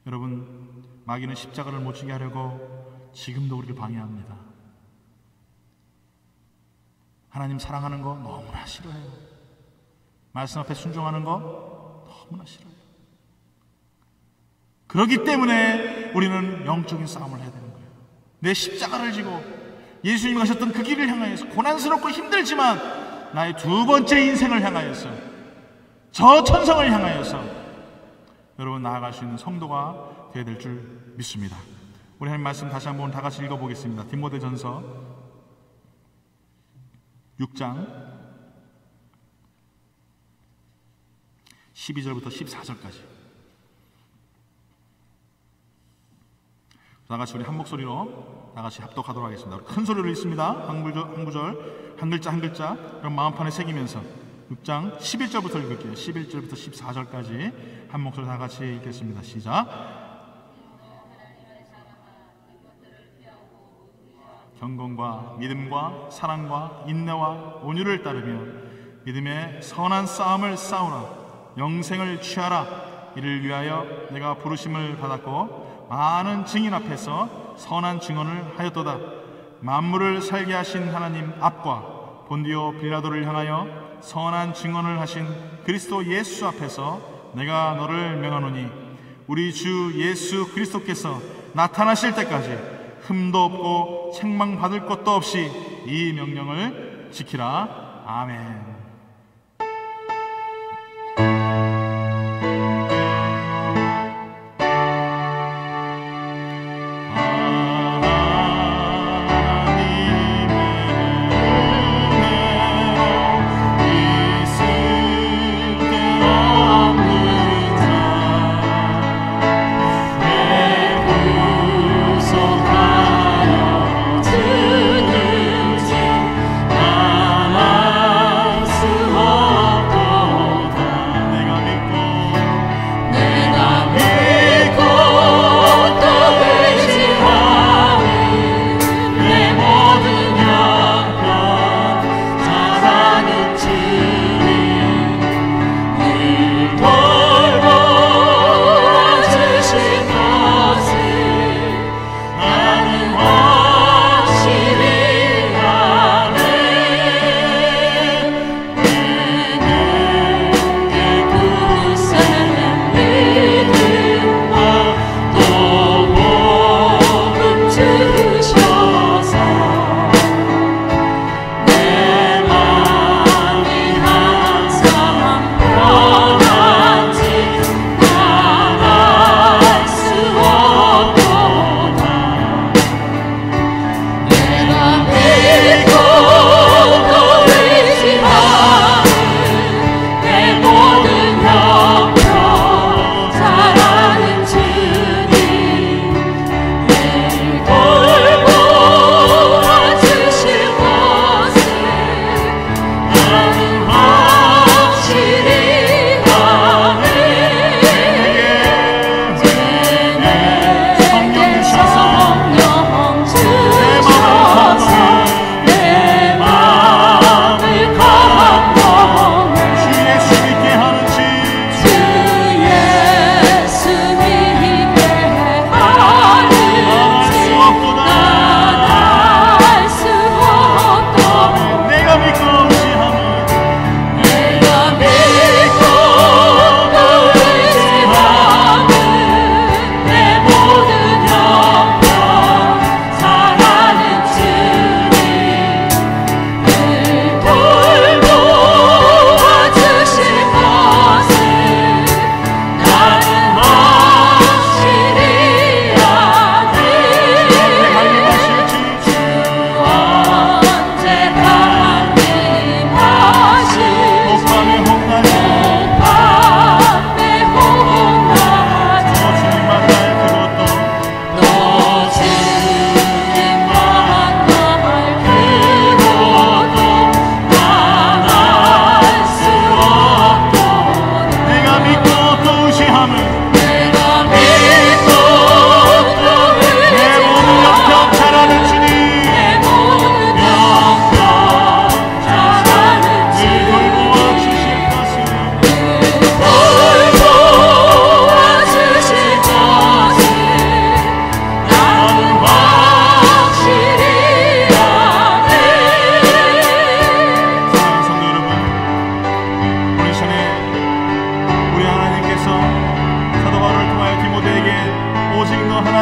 여러분, 마귀는 십자가를 못 지게 하려고 지금도 우리를 방해합니다. 하나님 사랑하는 거 너무나 싫어해요. 말씀 앞에 순종하는 거 너무나 싫어요. 그렇기 때문에 우리는 영적인 싸움을 해야 되는 거예요. 내 십자가를 지고 예수님이 가셨던 그 길을 향하여서 고난스럽고 힘들지만 나의 두 번째 인생을 향하여서 저 천성을 향하여서 여러분 나아갈 수 있는 성도가 되어야 될 줄 믿습니다. 우리 하나님 말씀 다시 한번 다 같이 읽어보겠습니다. 디모데전서 6장 12절부터 14절까지 다 같이 우리 한 목소리로 다 같이 합독하도록 하겠습니다. 큰 소리로 읽습니다. 한 구절 한 글자 그럼 마음판에 새기면서 6장 11절부터 읽을게요. 11절부터 14절까지 한 목소리 다 같이 읽겠습니다. 시작. 경건과 믿음과 사랑과 인내와 온유를 따르며 믿음의 선한 싸움을 싸우라. 영생을 취하라. 이를 위하여 내가 부르심을 받았고 많은 증인 앞에서 선한 증언을 하였도다. 만물을 살게 하신 하나님 앞과 본디오 빌라도를 향하여 선한 증언을 하신 그리스도 예수 앞에서 내가 너를 명하노니 우리 주 예수 그리스도께서 나타나실 때까지 흠도 없고 책망받을 것도 없이 이 명령을 지키라. 아멘.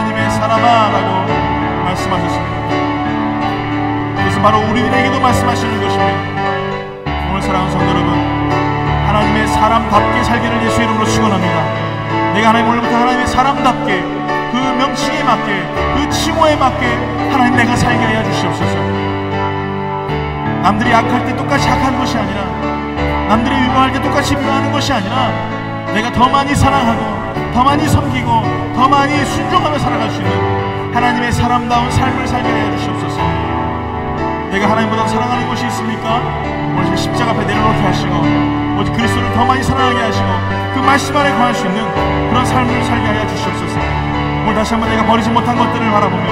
하나님의 사람아 라고 말씀하셨습니다. 그래서 바로 우리들에게도 말씀하시는 것입니다. 오늘 사랑하는 성도 여러분, 하나님의 사람답게 살기를 예수 이름으로 축원합니다. 내가 하나님 오늘부터 하나님의 사람답게 그 명칭에 맞게 그 칭호에 맞게 하나님 내가 살게 하여 주시옵소서. 남들이 악할 때 똑같이 악한 것이 아니라, 남들이 위로할 때 똑같이 위로하는 것이 아니라, 내가 더 많이 사랑하고 더 많이 섬기고 더 많이 순종하며 살아갈 수 있는 하나님의 사람다운 삶을 살게 하여 주시옵소서. 내가 하나님보다 사랑하는 것이 있습니까? 오늘 십자가 앞에 내려놓게 하시고 오직 그리스도를 더 많이 사랑하게 하시고 그 말씀 안에 거할 수 있는 그런 삶을 살게 하여 주시옵소서. 오늘 다시 한번 내가 버리지 못한 것들을 바라보며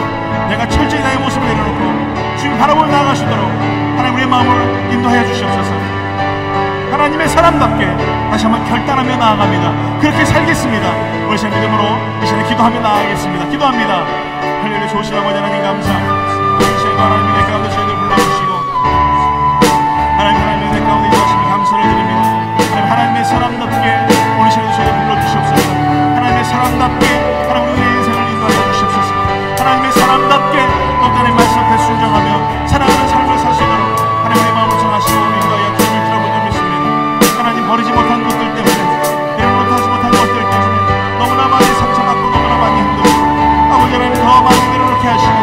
내가 철저히 나의 모습을 내려놓고 주님 바라보며 나아갈 수 있도록 하나님 우리의 마음을 인도하여 주시옵소서. 하나님의 사람답게 다시 한번 결단하며 나아갑니다. 그렇게 살겠습니다. 오늘 제 믿음으로 이 시간에 기도하며 나아가겠습니다. 기도합니다. 할렐루야. 좋으신 아버지 하나님 감사합니다. 이 시간에도 하나님의 내 가운데 저희들 불러주시고 하나님의 내 가운데 임하시니 감사를 드립니다. 하나님의 사람답게 오늘 시간에 저희들 불러주시옵소서. 하나님의 사람답게 하나님 우리의 인생을 인도하여 주시옵소서. 하나님의 사람답게 어떤 말씀 앞에 순종하며 사랑하는 삶을 사시도록 하나님의 마음을 정하시고 인도하여 주님을 들어보며 믿습니다. 하나님 버리지 못한 것들 때문에 내려놓지 못한 것들 때문에 너무나 많이 상처받고 너무나 많이 힘들고 아버지 하나님 더 많이 내려놓게 하시고